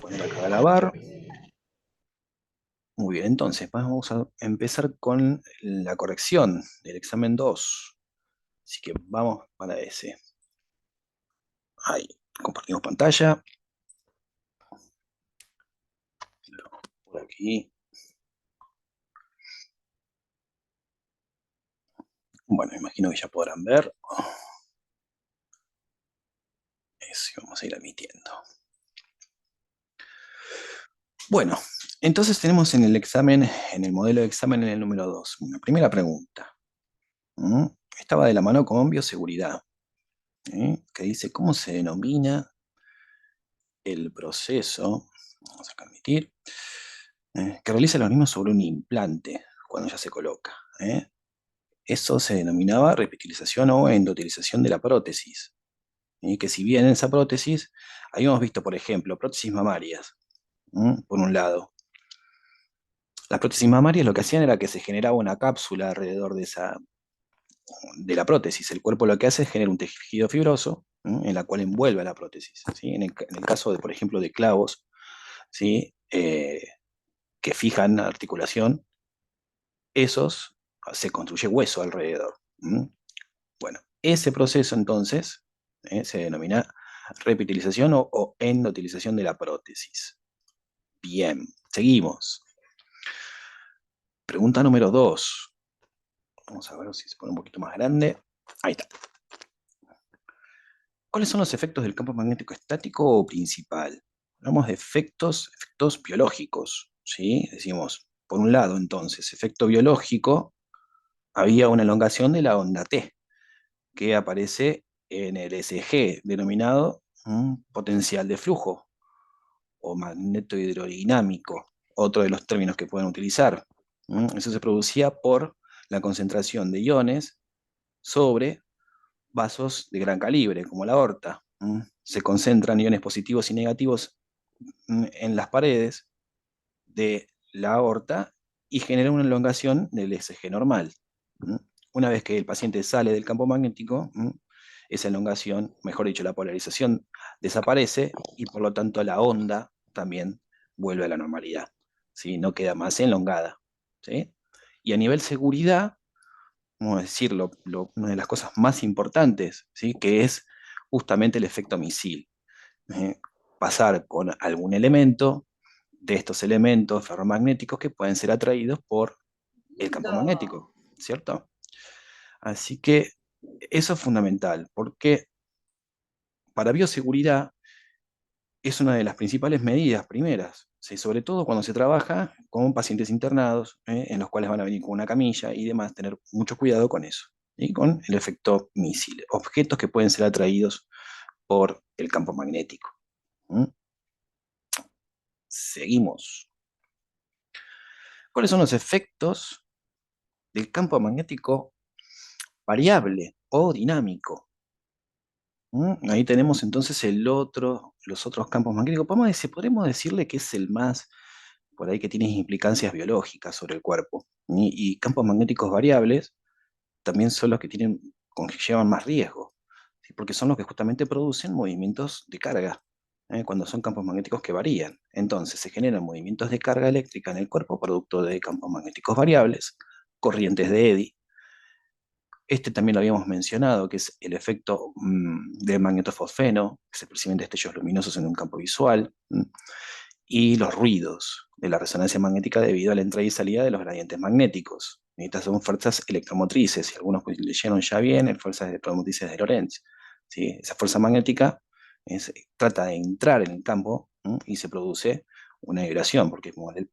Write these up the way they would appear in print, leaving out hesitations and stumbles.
Poner acá a lavar. Muy bien, entonces vamos a empezar con la corrección del examen 2. Así que vamos para ese. Ahí, compartimos pantalla. Por aquí. Bueno, imagino que ya podrán ver. Eso, vamos a ir admitiendo. Bueno, entonces tenemos en el examen, en el modelo de examen en el número 2, una primera pregunta. ¿Mm? Estaba de la mano con bioseguridad, que dice cómo se denomina el proceso, vamos a permitir, que realiza los mismos sobre un implante cuando ya se coloca. Eso se denominaba repitilización o endotelización de la prótesis. Que si bien en esa prótesis habíamos visto, por ejemplo, prótesis mamarias, por un lado. Las prótesis mamarias lo que hacían era que se generaba una cápsula alrededor de la prótesis. El cuerpo lo que hace es generar un tejido fibroso, en la cual envuelve a la prótesis. ¿Sí? En el caso de, por ejemplo, de clavos, ¿sí? Que fijan la articulación, esos se construye hueso alrededor. Bueno, ese proceso entonces se denomina repitilización o endotelización de la prótesis. Bien, seguimos. Pregunta número 2. Vamos a ver si se pone un poquito más grande. Ahí está. ¿Cuáles son los efectos del campo magnético estático o principal? Hablamos de efectos biológicos, ¿sí? Decimos, por un lado, entonces, efecto biológico, había una elongación de la onda T, que aparece en el SG, denominado potencial de flujo o magnetohidrodinámico, otro de los términos que pueden utilizar. Eso se producía por la concentración de iones sobre vasos de gran calibre, como la aorta. Se concentran iones positivos y negativos en las paredes de la aorta y genera una elongación del SG normal. Una vez que el paciente sale del campo magnético, esa elongación, mejor dicho, la polarización desaparece y por lo tanto la onda también vuelve a la normalidad. ¿Sí? No queda más elongada. ¿Sí? Y a nivel seguridad, vamos a decir, una de las cosas más importantes, ¿sí? Que es justamente el efecto misil. ¿Eh? Pasar con algún elemento de estos elementos ferromagnéticos que pueden ser atraídos por el campo magnético, ¿cierto? Así que eso es fundamental, porque para bioseguridad es una de las principales medidas primeras, ¿sí? Sobre todo cuando se trabaja con pacientes internados, en los cuales van a venir con una camilla y demás, tener mucho cuidado con eso, y con el efecto misil, objetos que pueden ser atraídos por el campo magnético. ¿Mm? Seguimos. ¿Cuáles son los efectos del campo magnético variable o dinámico? Ahí tenemos entonces los otros campos magnéticos. Podremos decirle que es el más, por ahí que tiene implicancias biológicas sobre el cuerpo. Y campos magnéticos variables también son los que llevan más riesgo, ¿sí? Porque son los que justamente producen movimientos de carga, cuando son campos magnéticos que varían. Entonces se generan movimientos de carga eléctrica en el cuerpo producto de campos magnéticos variables, corrientes de Eddy. Este también lo habíamos mencionado, que es el efecto de magnetofosfeno, que se perciben destellos luminosos en un campo visual, y los ruidos de la resonancia magnética debido a la entrada y salida de los gradientes magnéticos. Estas son fuerzas electromotrices, y algunos leyeron ya bien, fuerzas electromotrices de Lorentz. ¿Sí? Esa fuerza magnética trata de entrar en el campo y se produce una vibración, porque como el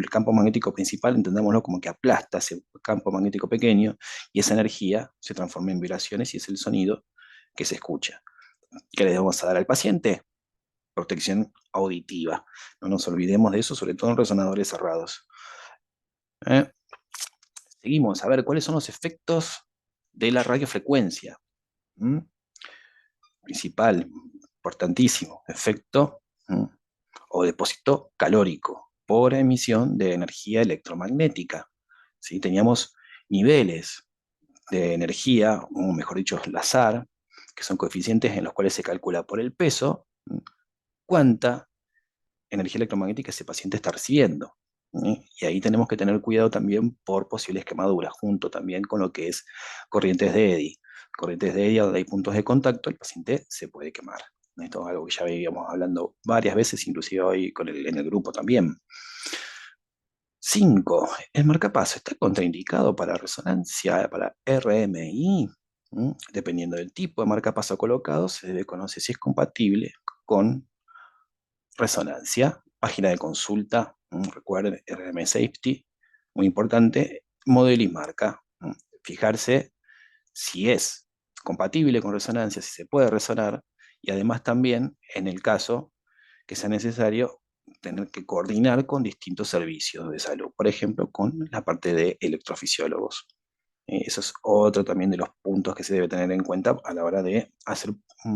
campo magnético principal, entendámoslo como que aplasta ese campo magnético pequeño y esa energía se transforma en vibraciones y es el sonido que se escucha. ¿Qué le debemos dar al paciente? Protección auditiva. No nos olvidemos de eso, sobre todo en resonadores cerrados. ¿Eh? Seguimos a ver cuáles son los efectos de la radiofrecuencia. ¿Mm? Principal, importantísimo, efecto o depósito calórico por emisión de energía electromagnética. ¿Sí? Teníamos niveles de energía, o mejor dicho, Lazar, que son coeficientes en los cuales se calcula por el peso cuánta energía electromagnética ese paciente está recibiendo. Y ahí tenemos que tener cuidado también por posibles quemaduras, junto también con lo que es corrientes de Eddy. Corrientes de Eddy, donde hay puntos de contacto, el paciente se puede quemar. Esto es algo que ya veíamos hablando varias veces, inclusive hoy en el grupo también. 5. El marcapaso está contraindicado para resonancia, para RMI. Dependiendo del tipo de marcapaso colocado, se debe conocer si es compatible con resonancia. Página de consulta, recuerden, RM Safety, muy importante, modelo y marca. Fijarse si es compatible con resonancia, si se puede resonar, y además también, en el caso que sea necesario, tener que coordinar con distintos servicios de salud, por ejemplo, con la parte de electrofisiólogos. Eso es otro también de los puntos que se debe tener en cuenta a la hora de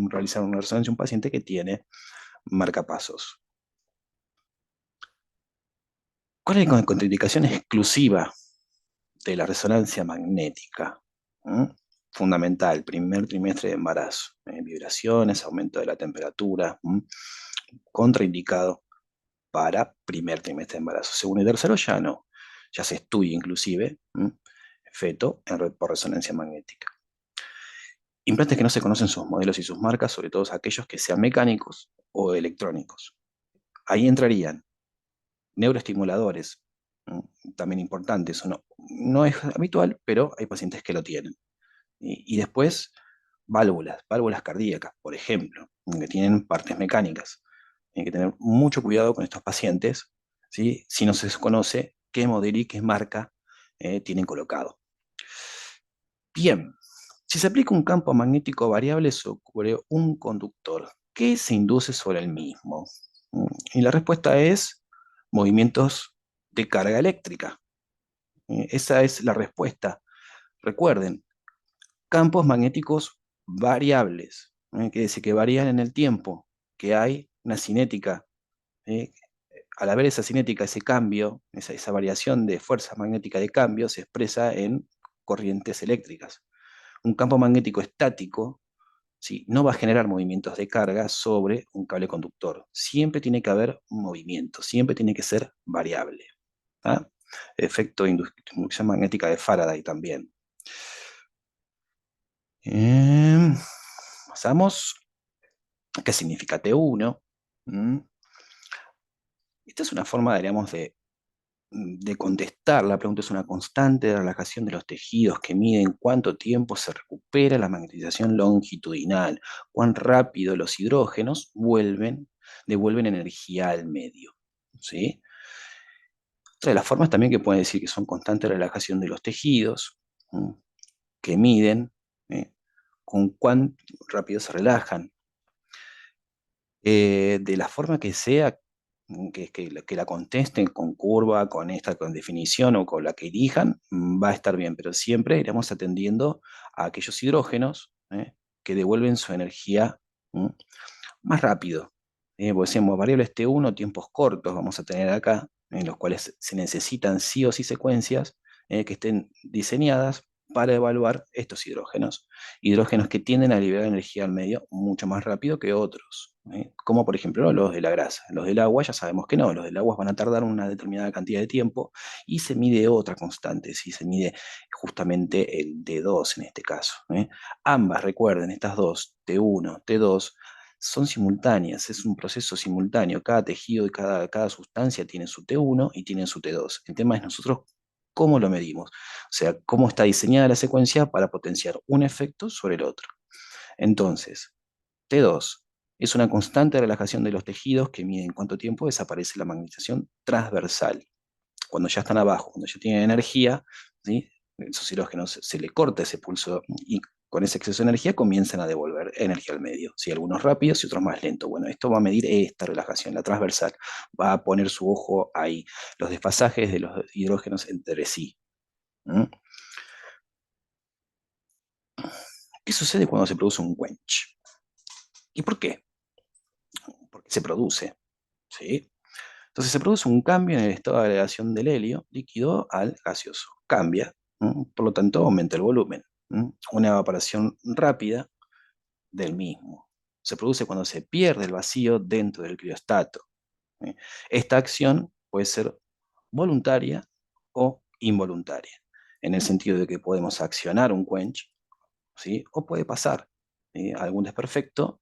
realizar una resonancia a un paciente que tiene marcapasos. ¿Cuál es la contraindicación exclusiva de la resonancia magnética? ¿Mm? Fundamental, primer trimestre de embarazo. Vibraciones, aumento de la temperatura. Contraindicado para primer trimestre de embarazo. Segundo y tercero ya no. Ya se estudia inclusive feto por resonancia magnética. Implantes que no se conocen sus modelos y sus marcas, sobre todo aquellos que sean mecánicos o electrónicos. Ahí entrarían neuroestimuladores, también importantes. Eso no es habitual, pero hay pacientes que lo tienen. Y después, válvulas cardíacas, por ejemplo, que tienen partes mecánicas. Hay que tener mucho cuidado con estos pacientes, ¿sí? Si no se desconoce qué modelo y qué marca tienen colocado. Bien, si se aplica un campo magnético variable sobre un conductor, ¿qué se induce sobre el mismo? Y la respuesta es movimientos de carga eléctrica. Esa es la respuesta. Recuerden, campos magnéticos variables, quiere decir que varían en el tiempo, que hay una cinética. ¿eh? Al haber esa cinética, ese cambio, esa variación de fuerza magnética de cambio se expresa en corrientes eléctricas. Un campo magnético estático, ¿sí?, no va a generar movimientos de carga sobre un cable conductor. Siempre tiene que haber un movimiento, siempre tiene que ser variable. ¿Ah? Efecto de inducción magnética de Faraday también. Pasamos. ¿Qué significa T1? Esta es una forma, diríamos, de contestar. La pregunta es una constante de relajación de los tejidos que miden cuánto tiempo se recupera la magnetización longitudinal, cuán rápido los hidrógenos devuelven energía al medio. ¿Sí? Otra de las formas también que pueden decir que son constantes de relajación de los tejidos, que miden con cuán rápido se relajan. De la forma que sea, que la contesten con curva, con definición o con la que elijan, va a estar bien, pero siempre iremos atendiendo a aquellos hidrógenos que devuelven su energía más rápido. Porque decíamos, variables T1, tiempos cortos vamos a tener acá, en los cuales se necesitan sí o sí secuencias que estén diseñadas para evaluar estos hidrógenos. Hidrógenos que tienden a liberar energía al medio mucho más rápido que otros, como por ejemplo, ¿no?, los de la grasa. Los del agua ya sabemos que no, los del agua van a tardar una determinada cantidad de tiempo y se mide otra constante, ¿sí? Se mide justamente el D2 en este caso. Ambas, recuerden, estas dos, T1, T2, son simultáneas, es un proceso simultáneo. Cada tejido y cada sustancia tiene su T1 y tiene su T2. El tema es nosotros cómo lo medimos, o sea, cómo está diseñada la secuencia para potenciar un efecto sobre el otro. Entonces, T2 es una constante relajación de los tejidos que mide en cuánto tiempo desaparece la magnetización transversal. Cuando ya están abajo, cuando ya tienen energía, ¿sí?, esos hidrógenos se le corta ese pulso y con ese exceso de energía comienzan a devolver energía al medio. ¿Sí? Algunos rápidos y otros más lentos. Bueno, esto va a medir esta relajación, la transversal. Va a poner su ojo ahí, los desfasajes de los hidrógenos entre sí. ¿Qué sucede cuando se produce un quench? ¿Y por qué? Porque se produce. ¿Sí? Entonces se produce un cambio en el estado de agregación del helio líquido al gaseoso. Cambia, por lo tanto aumenta el volumen. Una evaporación rápida del mismo. Se produce cuando se pierde el vacío dentro del criostato. ¿eh? Esta acción puede ser voluntaria o involuntaria, en el sentido de que podemos accionar un quench, ¿sí? O puede pasar, ¿sí? Algún desperfecto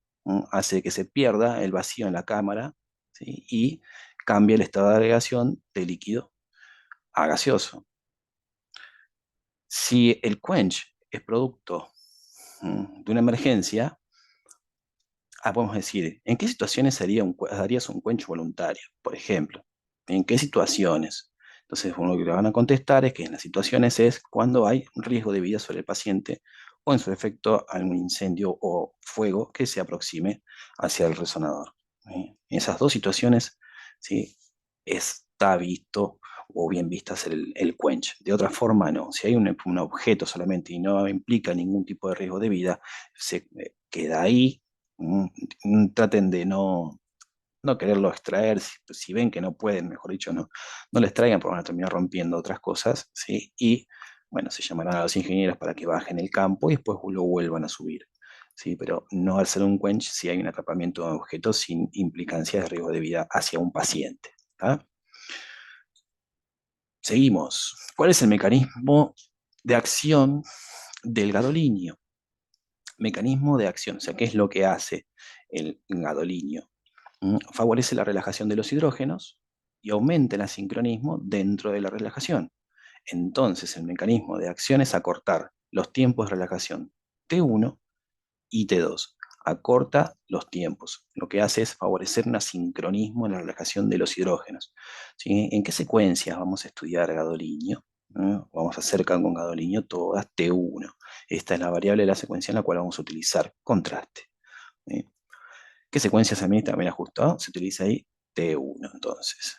hace que se pierda el vacío en la cámara, ¿sí? Y cambia el estado de agregación de líquido a gaseoso. Si el quench es producto de una emergencia, podemos decir, ¿en qué situaciones harías un quench voluntario? Por ejemplo, ¿en qué situaciones? Entonces, uno que le van a contestar es que en las situaciones es cuando hay un riesgo de vida sobre el paciente o en su efecto algún incendio o fuego que se aproxime hacia el resonador. ¿Sí? En esas dos situaciones, ¿sí? Está visto o bien vista hacer el quench. De otra forma, no. Si hay un objeto solamente y no implica ningún tipo de riesgo de vida, se queda ahí. Traten de no quererlo extraer, si ven que no pueden, mejor dicho, no les traigan porque van a terminar rompiendo otras cosas, ¿sí? Y bueno, se llamarán a los ingenieros para que bajen el campo y después lo vuelvan a subir, ¿sí? Pero no al ser un quench si hay un atrapamiento de objetos sin implicancia de riesgo de vida hacia un paciente. ¿Tá? Seguimos. ¿Cuál es el mecanismo de acción del gadolinio? Mecanismo de acción, o sea, ¿qué es lo que hace el gadolinio? Favorece la relajación de los hidrógenos y aumenta el asincronismo dentro de la relajación. Entonces, el mecanismo de acción es acortar los tiempos de relajación T1 y T2. Acorta los tiempos. Lo que hace es favorecer un asincronismo en la relajación de los hidrógenos. ¿Sí? ¿En qué secuencias vamos a estudiar gadolinio? Vamos a hacer con gadolinio todas T1. Esta es la variable de la secuencia en la cual vamos a utilizar contraste. ¿Sí? ¿Qué secuencia se administra? También ajustado, se utiliza ahí T1 entonces.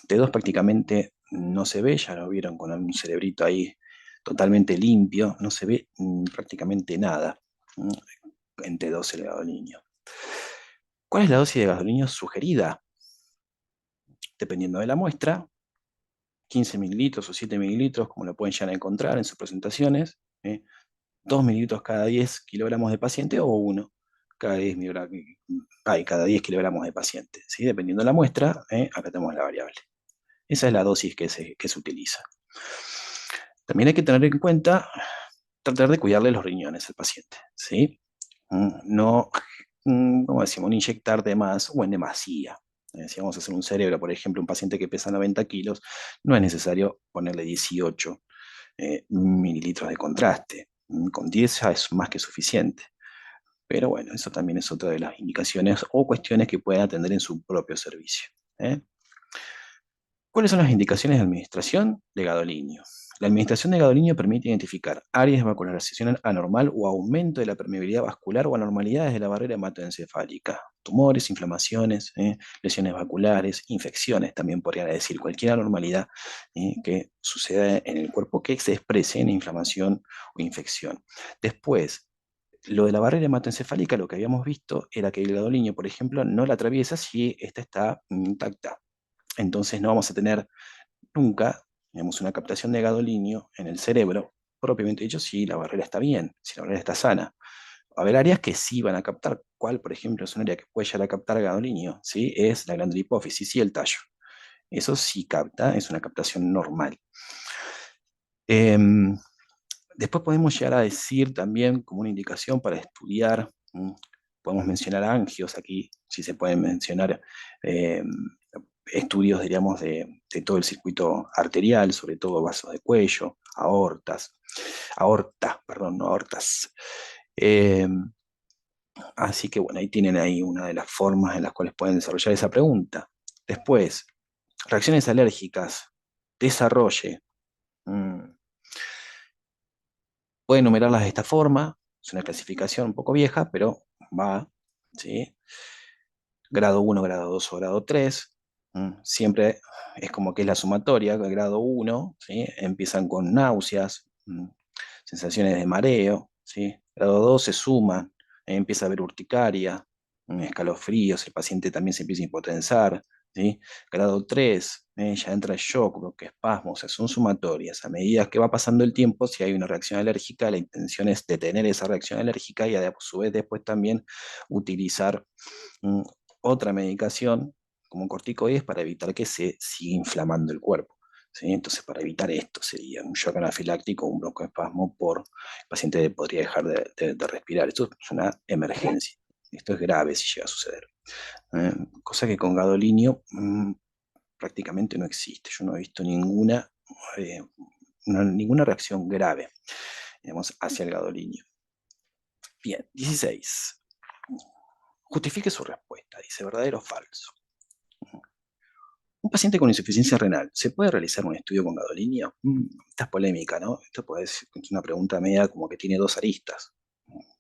T2 prácticamente no se ve, ya lo vieron con un cerebrito ahí totalmente limpio, no se ve prácticamente nada en T2 el gadolinio. ¿Cuál es la dosis de gadolinio sugerida? Dependiendo de la muestra, 15 mililitros o 7 mililitros, como lo pueden ya encontrar en sus presentaciones, 2 mililitros cada 10 kilogramos de paciente o 1 cada 10, cada 10 kilogramos de paciente. ¿Sí? Dependiendo de la muestra, acá tenemos la variable. Esa es la dosis que se utiliza. También hay que tener en cuenta tratar de cuidarle los riñones al paciente. ¿Sí? No, como decimos, no inyectar de más o en demasía. Si vamos a hacer un cerebro, por ejemplo, un paciente que pesa 90 kilos, no es necesario ponerle 18 mililitros de contraste. Con 10 ya es más que suficiente. Pero bueno, eso también es otra de las indicaciones o cuestiones que pueden atender en su propio servicio. ¿Eh? ¿Cuáles son las indicaciones de administración de gadolinio? La administración de gadolinio permite identificar áreas de vascularización anormal o aumento de la permeabilidad vascular o anormalidades de la barrera hematoencefálica, tumores, inflamaciones, lesiones vasculares, infecciones, también podrían decir cualquier anormalidad que suceda en el cuerpo que se exprese en inflamación o infección. Después, lo de la barrera hematoencefálica, lo que habíamos visto era que el gadolinio, por ejemplo, no la atraviesa si esta está intacta. Entonces no vamos a tener nunca, digamos, una captación de gadolinio en el cerebro, propiamente dicho, si la barrera está bien, si la barrera está sana. Va a haber áreas que sí van a captar. ¿Cuál, por ejemplo, es un área que puede llegar a captar gadolinio? ¿Sí? Es la glándula hipófisis y el tallo. Eso sí capta, es una captación normal. Em, Después podemos llegar a decir también como una indicación para estudiar, podemos mencionar angios aquí, si se pueden mencionar em, estudios, diríamos, de todo el circuito arterial, sobre todo vasos de cuello, aorta, perdón, no aortas. Así que bueno, ahí tienen ahí una de las formas en las cuales pueden desarrollar esa pregunta. Después, reacciones alérgicas, desarrolle. mm, Puede enumerarlas de esta forma, es una clasificación un poco vieja, pero va, ¿sí? Grado 1, grado 2 o grado 3. Siempre es como que es la sumatoria, el grado 1, ¿sí? Empiezan con náuseas, sensaciones de mareo, ¿sí? Grado 2 se suman, empieza a haber urticaria, escalofríos, el paciente también se empieza a hipotensar, ¿sí? Grado 3, ya entra el shock, lo que espasmos, o sea, son sumatorias. A medida que va pasando el tiempo, si hay una reacción alérgica, la intención es detener esa reacción alérgica y a su vez después también utilizar mm, otra medicación como corticoides para evitar que se siga inflamando el cuerpo. ¿Sí? Entonces, para evitar esto sería un shock anafiláctico, un broncoespasmo el paciente podría dejar de respirar. Esto es una emergencia. Esto es grave si llega a suceder. ¿Eh? Cosa que con gadolinio prácticamente no existe. Yo no he visto eh, ninguna reacción grave, digamos, hacia el gadolinio. Bien, 16. Justifique su respuesta. Dice verdadero o falso. Un paciente con insuficiencia renal, ¿se puede realizar un estudio con gadolinio? Esta es polémica, ¿no? Esto es una pregunta media como que tiene dos aristas.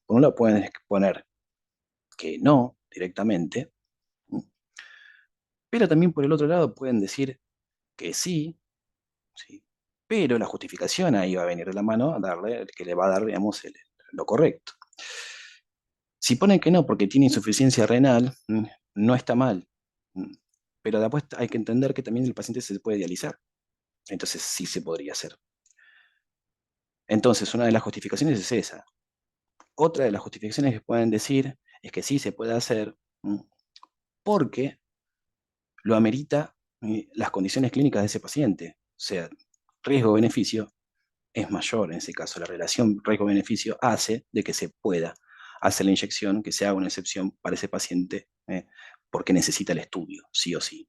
Por un lado pueden exponer que no directamente, pero también por el otro lado pueden decir que sí, ¿sí? Pero la justificación ahí va a venir de la mano a darle, que le va a dar, digamos, lo correcto. Si ponen que no porque tiene insuficiencia renal, no está mal. Mm, Pero después hay que entender que también el paciente se puede dializar. Entonces sí se podría hacer. Entonces, una de las justificaciones es esa. Otra de las justificaciones que pueden decir es que sí se puede hacer porque lo amerita las condiciones clínicas de ese paciente. O sea, riesgo-beneficio es mayor en ese caso. La relación riesgo-beneficio hace de que se pueda hacer la inyección, que se haga una excepción para ese paciente, porque necesita el estudio, sí o sí.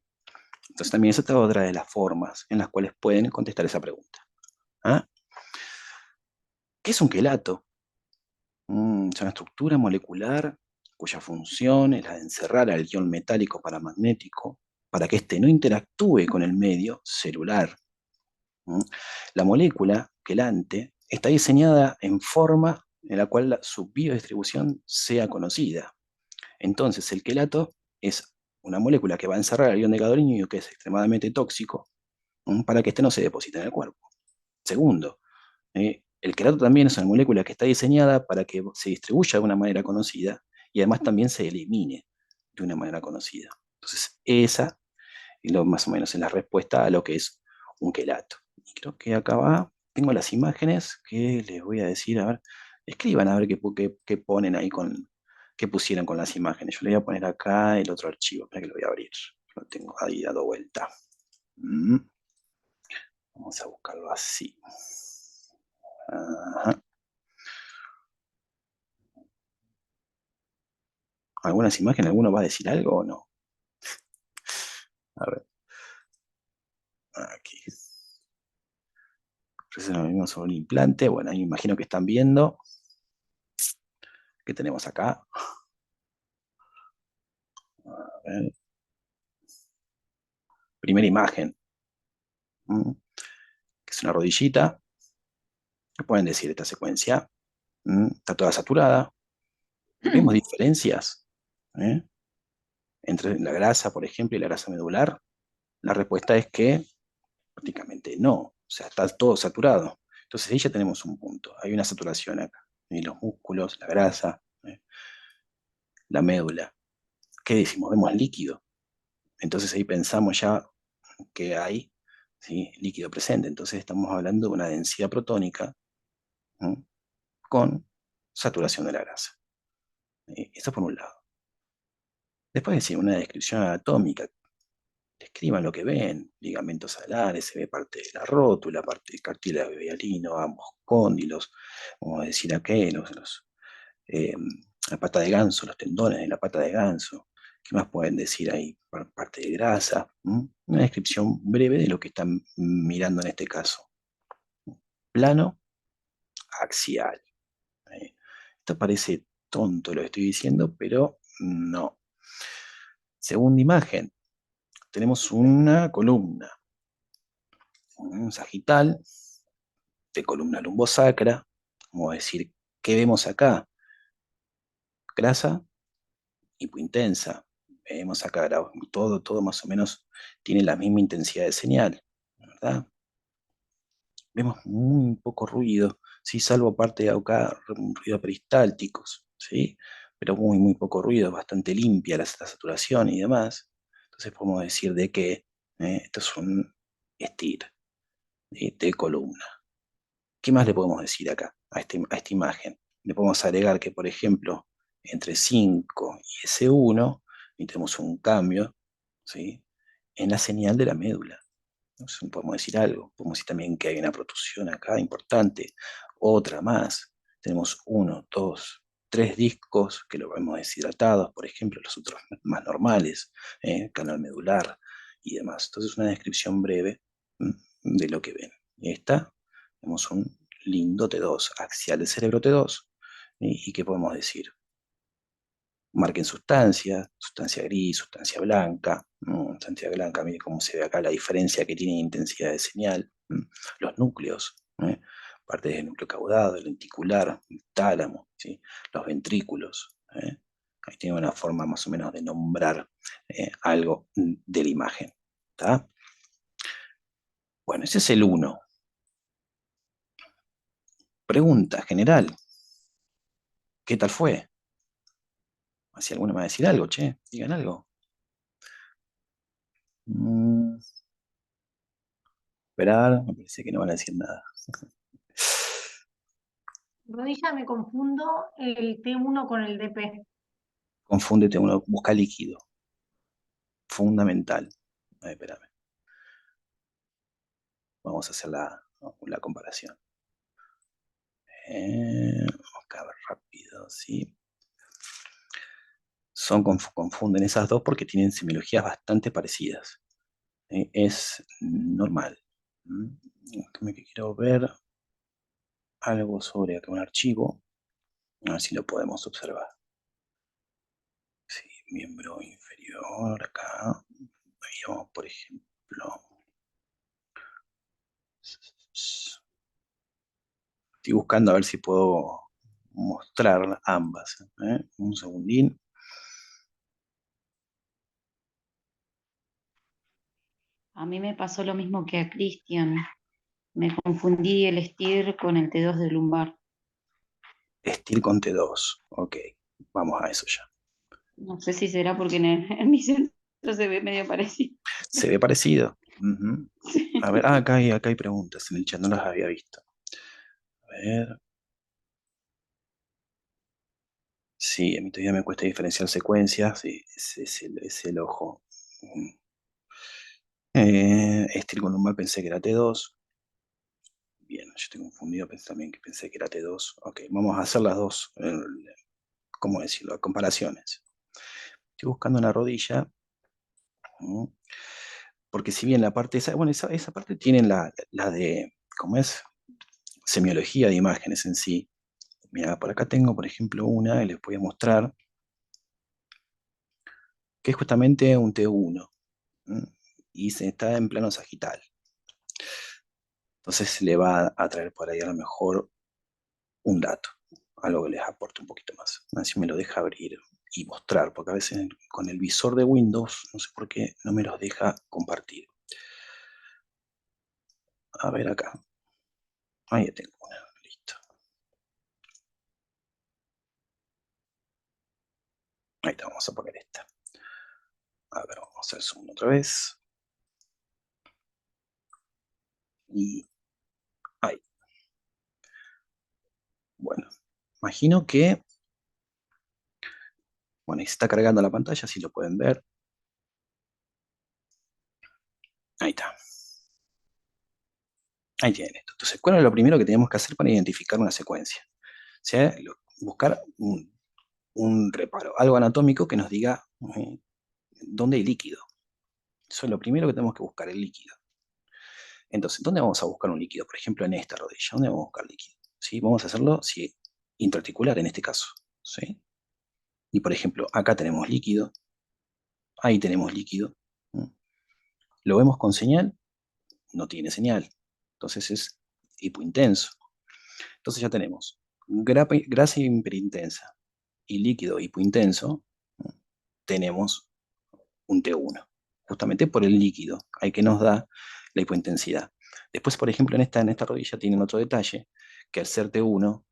Entonces también esa es otra de las formas en las cuales pueden contestar esa pregunta. ¿Ah? ¿Qué es un quelato? Es una estructura molecular cuya función es la de encerrar al ion metálico paramagnético para que éste no interactúe con el medio celular. ¿Mm? La molécula quelante está diseñada en forma en la cual su biodistribución sea conocida. Entonces, el quelato es una molécula que va a encerrar al ion de gadolinio, que es extremadamente tóxico, para que éste no se deposite en el cuerpo. Segundo, el querato también es una molécula que está diseñada para que se distribuya de una manera conocida y además también se elimine de una manera conocida. Entonces, esa es más o menos la respuesta a lo que es un quelato. Y creo que acá va, tengo las imágenes que les voy a decir, a ver, escriban a ver qué ponen ahí qué pusieron con las imágenes. Yo le voy a poner acá el otro archivo, para que lo voy a abrir. Lo tengo ahí dado vuelta. Mm, Vamos a buscarlo así. Ajá. ¿Algunas imágenes? ¿Alguno va a decir algo o no? A ver, aquí. Entonces lo mismo sobre un implante. Bueno, ahí me imagino que están viendo. ¿Qué tenemos acá? A ver, primera imagen. ¿Mm? Que es una rodillita. ¿Qué pueden decir esta secuencia? Está toda saturada. ¿Vemos diferencias entre la grasa, por ejemplo, y la grasa medular? La respuesta es que prácticamente no. O sea, está todo saturado. Entonces ahí ya tenemos un punto. Hay una saturación acá. Y los músculos, la grasa, la médula. ¿Qué decimos? Vemos líquido. Entonces ahí pensamos ya que hay, ¿sí?, líquido presente. Entonces estamos hablando de una densidad protónica, ¿no?, con saturación de la grasa. Esto por un lado. Después decir una descripción anatómica. Describan lo que ven: ligamentos alares, se ve parte de la rótula, parte del cartílago hialino, ambos cóndilos, vamos a decir aquí, eh, la pata de ganso, los tendones de la pata de ganso. ¿Qué más pueden decir ahí? Parte de grasa. Una descripción breve de lo que están mirando en este caso. Plano axial. ¿Eh? Esto parece tonto lo que estoy diciendo, pero no. Segunda imagen, tenemos una columna, un sagital de columna lumbosacra. Vamos a decir, ¿qué vemos acá? Grasa hipointensa. Vemos acá, todo más o menos tiene la misma intensidad de señal, ¿verdad? Vemos muy poco ruido, ¿sí? Salvo parte de acá, un ruido peristálticos, ¿sí? Pero muy poco ruido, bastante limpia la saturación y demás. Entonces podemos decir de que esto es un STIR de columna. ¿Qué más le podemos decir acá a esta imagen? Le podemos agregar que, por ejemplo, entre 5 y S1 y tenemos un cambio ¿sí? En la señal de la médula. Entonces, podemos decir algo, podemos decir también que hay una protusión acá importante, otra más. Tenemos uno, dos, tres discos que lo vemos deshidratados, por ejemplo, los otros más normales, canal medular y demás. Entonces, una descripción breve de lo que ven. Y esta, tenemos un lindo T2, axial del cerebro T2. ¿Y qué podemos decir? Marquen sustancia, sustancia gris, sustancia blanca, sustancia blanca, mire cómo se ve acá la diferencia que tiene intensidad de señal, los núcleos, parte del núcleo caudado, el lenticular, el tálamo, ¿sí? Los ventrículos, ahí tiene una forma más o menos de nombrar algo de la imagen, ¿tá? Bueno, ese es el uno. Pregunta general, ¿qué tal fue? Si alguno me va a decir algo, che, digan algo. Mm, esperar, me parece que no van a decir nada. Rodilla me confundo el T1 con el DP. Confúndete uno, busca líquido, fundamental. Ay, espérame, vamos a hacer la comparación. Vamos a ver rápido, ¿sí? Confunden esas dos porque tienen semiologías bastante parecidas. Es normal. ¿Mm? Que quiero ver algo sobre acá, un archivo, a ver si lo podemos observar. Sí, miembro inferior, acá. Veíamos, por ejemplo, estoy buscando a ver si puedo mostrar ambas. Un segundín. A mí me pasó lo mismo que a Cristian. Me confundí el STIR con el T2 de lumbar. Estir con T2. Ok, vamos a eso ya. No sé si será porque en mi centro se ve medio parecido. ¿Se ve parecido? Ujú. A ver, Sí. acá hay preguntas en el chat, no las había visto. A ver. Sí, a mí todavía me cuesta diferenciar secuencias. Sí, es el ojo. Estir con lumbar pensé que era T2. Bien, yo estoy confundido, pensé también que pensé que era T2. Ok, vamos a hacer las dos, ¿cómo decirlo? Comparaciones. Estoy buscando en la rodilla, porque si bien la parte esa, bueno, esa parte tienen la de, ¿cómo es? Semiología de imágenes en sí. Mira, por acá tengo, por ejemplo, una, y les voy a mostrar, que es justamente un T1, y se está en plano sagital. Entonces le va a traer por ahí a lo mejor un dato, algo que les aporte un poquito más. Así me lo deja abrir y mostrar, porque a veces con el visor de Windows, no sé por qué, no me los deja compartir. A ver acá. Ahí tengo una, listo. Ahí te vamos a poner esta. A ver, vamos a hacer zoom otra vez. Y ahí. Bueno, imagino que, bueno, ahí se está cargando la pantalla, si lo pueden ver. Ahí está. Ahí tienen esto. Entonces, ¿cuál es lo primero que tenemos que hacer para identificar una secuencia? O sea, buscar un reparo, algo anatómico que nos diga dónde hay líquido. Eso es lo primero que tenemos que buscar, el líquido. Entonces, ¿dónde vamos a buscar un líquido? Por ejemplo, en esta rodilla, ¿dónde vamos a buscar líquido? ¿Sí? Vamos a hacerlo intraarticular en este caso. ¿Sí? Y por ejemplo, acá tenemos líquido, ahí tenemos líquido. ¿Mm? ¿Lo vemos con señal? No tiene señal. Entonces es hipointenso. Entonces ya tenemos grasa hiperintensa y líquido hipointenso. Tenemos un T1, justamente por el líquido, hay que nos da la hipointensidad. Después, por ejemplo, en esta rodilla tienen otro detalle, que al ser T1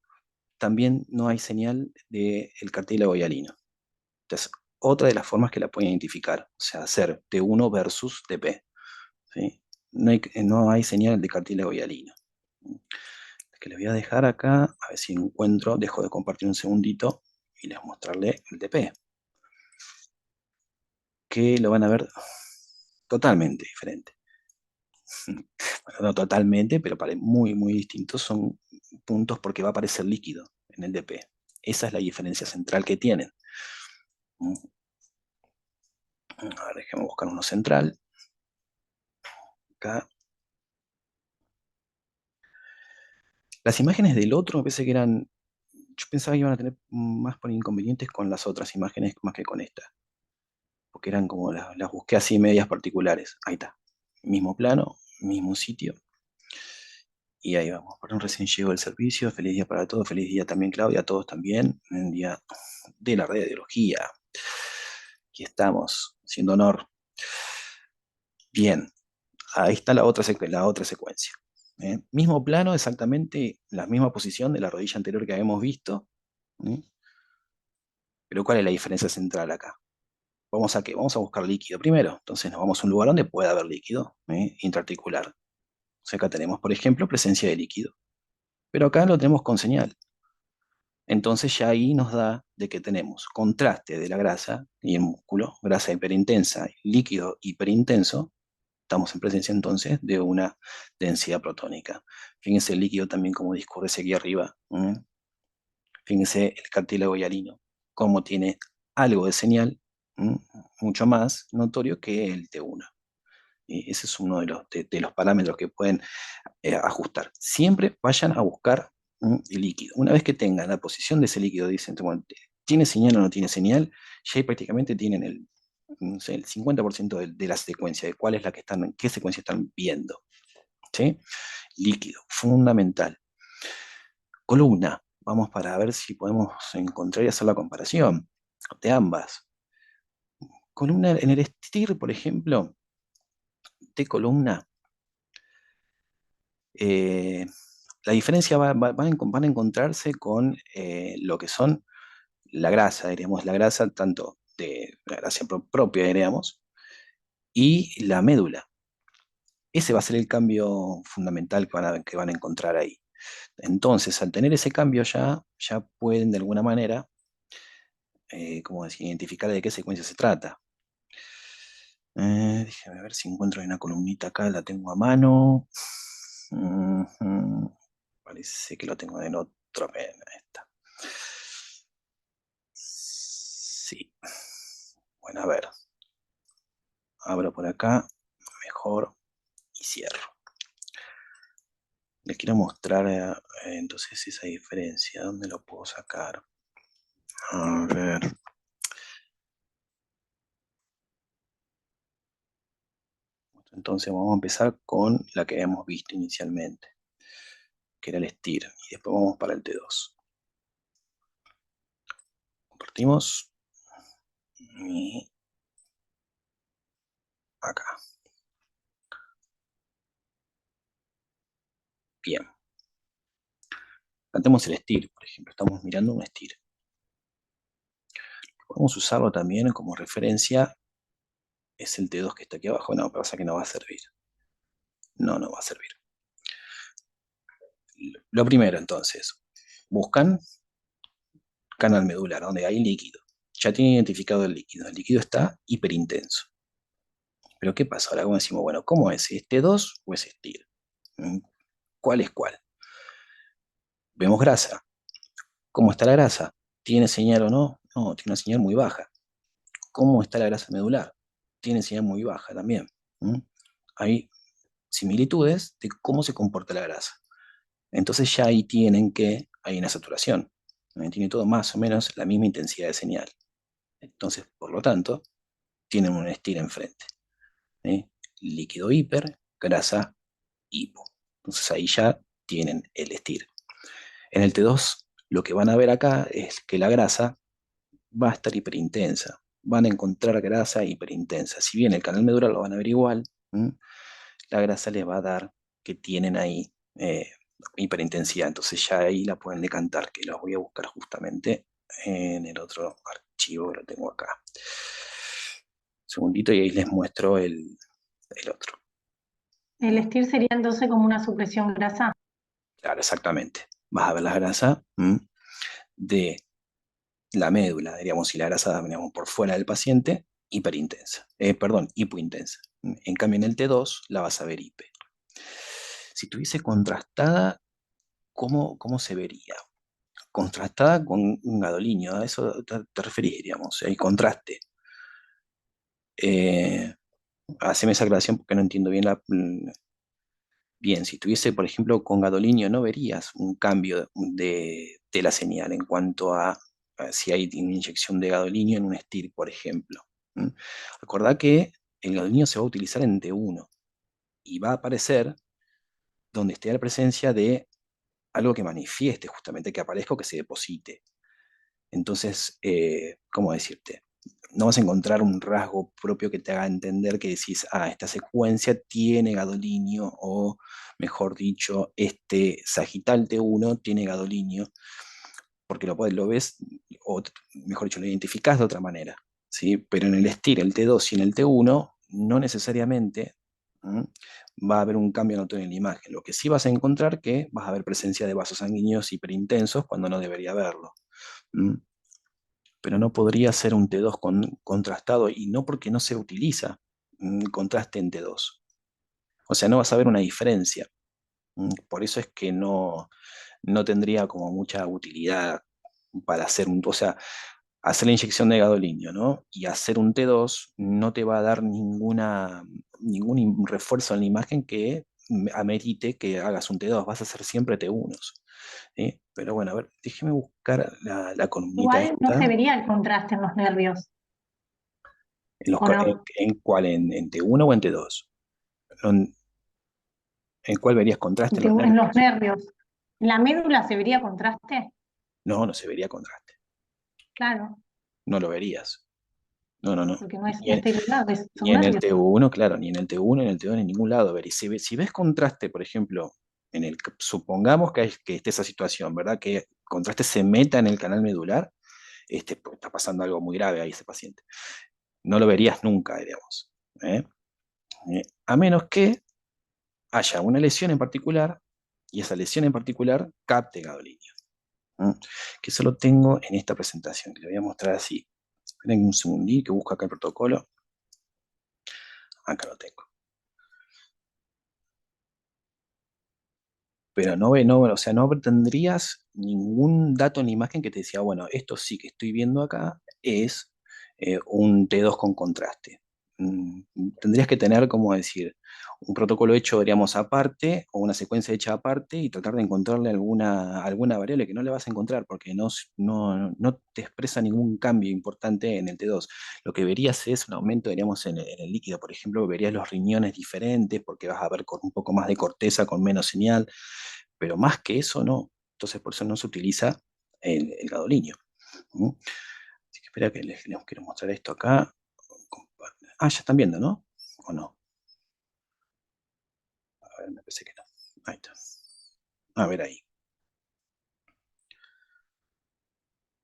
también no hay señal del cartílago hialino. Entonces, otra de las formas que la pueden identificar, o sea, hacer T1 versus TP. ¿Sí? No hay señal de cartílago hialino. Que les voy a dejar acá, a ver si encuentro, dejo de compartir un segundito y les mostrarle el TP. Que lo van a ver totalmente diferente. Bueno, no totalmente, pero muy, muy distintos son puntos porque va a aparecer líquido en el DP. Esa es la diferencia central que tienen. A ver, déjame buscar uno central. Acá. Las imágenes del otro me parece que eran. Yo pensaba que iban a tener más por inconvenientes con las otras imágenes más que con esta. Porque eran como las busqué así medias particulares. Ahí está. Mismo plano, mismo sitio. Y ahí vamos. Por un recién llegó el servicio. Feliz día para todos. Feliz día también, Claudia. A todos también. En día de la radiología. Aquí estamos, haciendo honor. Bien. Ahí está la otra secuencia. Mismo plano, exactamente la misma posición de la rodilla anterior que habíamos visto. ¿eh? Pero ¿cuál es la diferencia central acá? ¿Vamos a qué? Vamos a buscar líquido primero. Entonces nos vamos a un lugar donde pueda haber líquido intraarticular. O sea, acá tenemos, por ejemplo, presencia de líquido. Pero acá lo tenemos con señal. Entonces ya ahí nos da de que tenemos contraste de la grasa y el músculo, grasa hiperintensa, líquido hiperintenso. Estamos en presencia entonces de una densidad protónica. Fíjense el líquido también como discurre hacia aquí arriba. Fíjense el cartílago hialino, cómo tiene algo de señal, mucho más notorio que el T1. Y ese es uno de los parámetros que pueden ajustar. Siempre vayan a buscar el líquido. Una vez que tengan la posición de ese líquido, dicen, bueno, ¿tiene señal o no tiene señal? Ya ahí prácticamente tienen no sé, el 50% de la secuencia, de cuál es la que están, en qué secuencia están viendo. ¿Sí? Líquido, fundamental. Columna, vamos para ver si podemos encontrar y hacer la comparación de ambas. Columna, en el STIR, por ejemplo, de columna, la diferencia van a encontrarse con lo que son la grasa, diríamos, la grasa tanto de la grasa propia, diríamos, y la médula. Ese va a ser el cambio fundamental que van a encontrar ahí. Entonces, al tener ese cambio ya pueden de alguna manera, como decir, identificar de qué secuencia se trata. Déjame ver si encuentro una columnita acá, la tengo a mano. Parece que lo tengo en otro. Esta. Sí. Bueno, a ver. Abro por acá, mejor, y cierro. Les quiero mostrar entonces esa diferencia. ¿Dónde lo puedo sacar? A ver. Entonces vamos a empezar con la que habíamos visto inicialmente, que era el STIR, y después vamos para el T2. Compartimos. Y acá. Bien. Cantemos el STIR, por ejemplo. Estamos mirando un STIR. Podemos usarlo también como referencia. Es el T2 que está aquí abajo. No, pasa que no va a servir. No va a servir. Lo primero, entonces. Buscan canal medular, donde hay líquido. Ya tienen identificado el líquido. El líquido está hiperintenso. Pero ¿qué pasa? Ahora, como decimos, bueno, ¿cómo es? ¿Es T2 o es STIR? ¿Cuál es cuál? Vemos grasa. ¿Cómo está la grasa? ¿Tiene señal o no? No, tiene una señal muy baja. ¿Cómo está la grasa medular? Tiene señal muy baja también. Hay similitudes de cómo se comporta la grasa. Entonces ya ahí hay una saturación. Tiene todo más o menos la misma intensidad de señal. Entonces, por lo tanto, tienen un STIR enfrente. Líquido hiper, grasa hipo. Entonces ahí ya tienen el STIR. En el T2, lo que van a ver acá es que la grasa va a estar hiperintensa. Van a encontrar grasa hiperintensa. Si bien el canal medular lo van a ver igual, la grasa les va a dar que tienen ahí hiperintensidad. Entonces ya ahí la pueden decantar, que los voy a buscar justamente en el otro archivo que lo tengo acá. Un segundito y ahí les muestro el otro. El STIR sería entonces como una supresión grasa. Claro, exactamente. Vas a ver la grasa de la médula, diríamos, si la grasa veníamos por fuera del paciente, hiperintensa. Perdón, hipointensa. En cambio, en el T2 la vas a ver hiper. Si tuviese contrastada, ¿cómo se vería? Contrastada con un gadolinio, a eso te referiríamos, hay contraste. Haceme esa aclaración porque no entiendo bien bien, si tuviese, por ejemplo, con gadolinio, no verías un cambio de la señal en cuanto a si hay una inyección de gadolinio en un STIR, por ejemplo. ¿Mm? Recordá que el gadolinio se va a utilizar en T1 y va a aparecer donde esté la presencia de algo que manifieste justamente, que aparezca o que se deposite. Entonces, ¿cómo decirte? No vas a encontrar un rasgo propio que te haga entender que decís, esta secuencia tiene gadolinio, o mejor dicho, este sagital T1 tiene gadolinio, porque lo ves, o mejor dicho, lo identificás de otra manera, ¿sí? Pero en el STIR, el T2 y en el T1, no necesariamente va a haber un cambio notorio en la imagen. Lo que sí vas a encontrar que vas a ver presencia de vasos sanguíneos hiperintensos cuando no debería haberlo. ¿Mm? Pero no podría ser un T2 contrastado, y no porque no se utiliza contraste en T2. O sea, no vas a ver una diferencia. Por eso es que no tendría como mucha utilidad para hacer o sea, hacer la inyección de gadolinio, ¿no? Y hacer un T2 no te va a dar ningún refuerzo en la imagen que amerite que hagas un T2, vas a hacer siempre T1s. ¿Sí? Pero bueno, a ver, déjeme buscar la columnita Igual no se esta. vería el contraste en los nervios, ¿En, ¿o no? en cuál? ¿En T1 o en T2? ¿En, en cuál verías contraste en los En los nervios? nervios. ¿En la médula se vería contraste? No, no se vería contraste. Claro, No lo verías. No, no, no. porque no está iluminado, Ni son en el nervios. T1, claro, ni en el T1, ni en el T2, en ningún lado verías. Si ves contraste, por ejemplo, supongamos que esté esa situación, ¿verdad? Que contraste se meta en el canal medular, pues, está pasando algo muy grave ahí ese paciente. No lo verías nunca, diríamos. ¿Eh? A menos que haya una lesión en particular y esa lesión en particular capte gadolinio. ¿Mm? Que eso lo tengo en esta presentación, que le voy a mostrar así. Esperen un segundín que busco acá el protocolo. Acá lo tengo. Pero o sea, no tendrías ningún dato en la imagen que te decía, bueno, esto sí que estoy viendo acá es un T2 con contraste. Tendrías que tener, como decir, un protocolo hecho, diríamos, aparte, o una secuencia hecha aparte, y tratar de encontrarle alguna variable que no le vas a encontrar, porque no te expresa ningún cambio importante en el T2. Lo que verías es un aumento, diríamos, en el líquido, por ejemplo, verías los riñones diferentes, porque vas a ver con un poco más de corteza, con menos señal, pero más que eso no. Entonces por eso no se utiliza el gadolinio. ¿Mm? Así que espera que les quiero mostrar esto acá. Ya están viendo, ¿no? ¿O no? A ver, me parece que no. Ahí está. A ver ahí.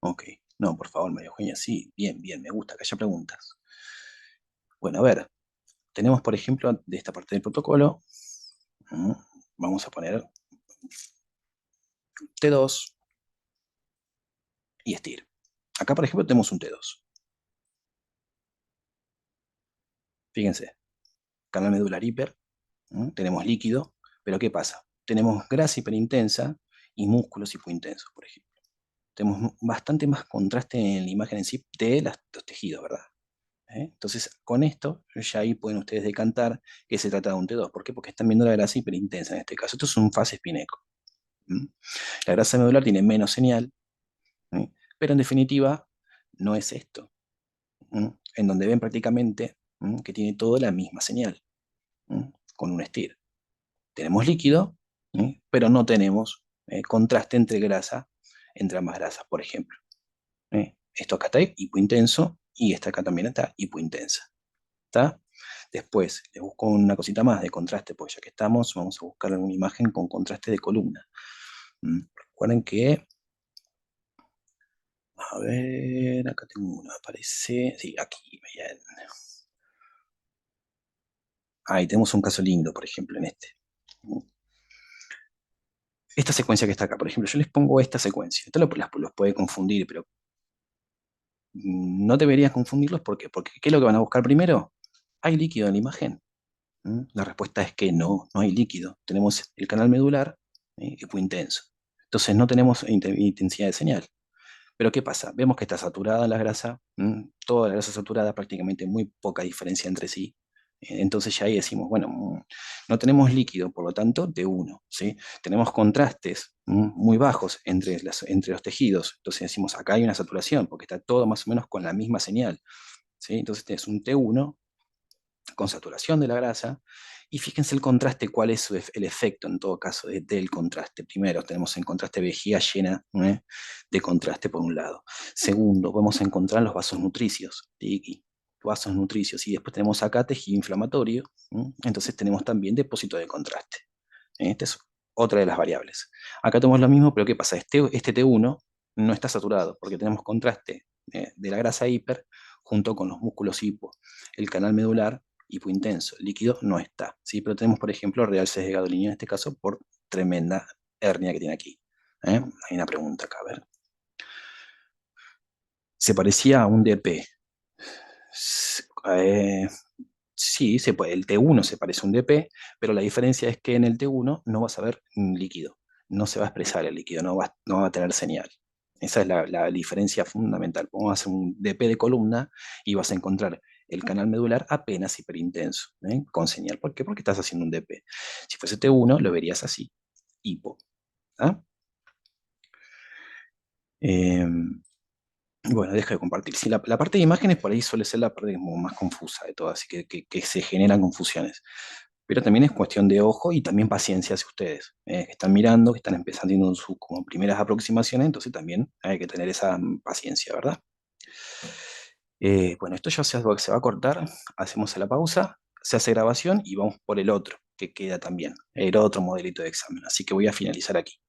Ok. No, por favor, María Eugenia, sí. Bien, bien, me gusta que haya preguntas. Bueno, a ver. Tenemos, por ejemplo, de esta parte del protocolo, vamos a poner T2 y STIR. Acá, por ejemplo, tenemos un T2. Fíjense, canal medular hiper, tenemos líquido, pero ¿qué pasa? Tenemos grasa hiperintensa y músculos hipointensos, por ejemplo. Tenemos bastante más contraste en la imagen en sí de los tejidos, ¿verdad? Entonces, con esto, ya ahí pueden ustedes decantar que se trata de un T2. ¿Por qué? Porque están viendo la grasa hiperintensa en este caso. Esto es un fase espineco. La grasa medular tiene menos señal, ¿sí? Pero en definitiva, no es esto, en donde ven prácticamente que tiene toda la misma señal, con un STIR. Tenemos líquido, pero no tenemos contraste entre ambas grasas, por ejemplo. Esto acá está hipointenso y esta acá también está hipointensa. ¿Está? Después, le busco una cosita más de contraste, pues ya que estamos, vamos a buscar alguna imagen con contraste de columna. Recuerden que, a ver, acá tengo una, aparece, sí, aquí, bien. Ahí tenemos un caso lindo, por ejemplo, en este. Esta secuencia que está acá, por ejemplo, yo les pongo esta secuencia. Esto los puede confundir, pero no deberías confundirlos. ¿Por qué? Porque ¿qué es lo que van a buscar primero? ¿Hay líquido en la imagen? La respuesta es que no, no hay líquido. Tenemos el canal medular, que fue intenso. Entonces no tenemos intensidad de señal. Pero ¿qué pasa? Vemos que está saturada la grasa, toda la grasa saturada, prácticamente muy poca diferencia entre sí. Entonces ya ahí decimos, bueno, no tenemos líquido, por lo tanto, T1, ¿sí? Tenemos contrastes muy bajos entre los tejidos. Entonces decimos, acá hay una saturación, porque está todo más o menos con la misma señal, ¿sí? Entonces tienes un T1 con saturación de la grasa. Y fíjense el contraste, cuál es el efecto en todo caso del contraste. Primero, tenemos en contraste vejiga llena de contraste por un lado. Segundo, vamos a encontrar los vasos nutricios, ¿sí? Vasos nutricios. Y después tenemos acá tejido inflamatorio. Entonces tenemos también depósito de contraste. Esta es otra de las variables. Acá tenemos lo mismo, pero ¿qué pasa? Este T1 no está saturado porque tenemos contraste de la grasa hiper junto con los músculos hipo. El canal medular hipointenso, líquido no está, ¿sí? Pero tenemos, por ejemplo, realces de Gadolini en este caso por tremenda hernia que tiene aquí. Hay una pregunta acá, a ver. ¿Se parecía a un DP? Sí, se puede. El T1 se parece a un DP, pero la diferencia es que en el T1 no vas a ver líquido, no se va a expresar el líquido, no va a tener señal. Esa es la diferencia fundamental. Vamos a hacer un DP de columna y vas a encontrar el canal medular apenas hiperintenso, con señal. ¿Por qué? Porque estás haciendo un DP. Si fuese T1, lo verías así, hipo. ¿Ah? Bueno, deja de compartir. Sí, la parte de imágenes por ahí suele ser la parte como más confusa de todo, así que se generan confusiones. Pero también es cuestión de ojo y también paciencia hacia ustedes, que están mirando, que están empezando sus como primeras aproximaciones, entonces también hay que tener esa paciencia, ¿verdad? Bueno, esto ya se va a cortar, hacemos la pausa, se hace grabación y vamos por el otro, que queda también, el otro modelito de examen. Así que voy a finalizar aquí.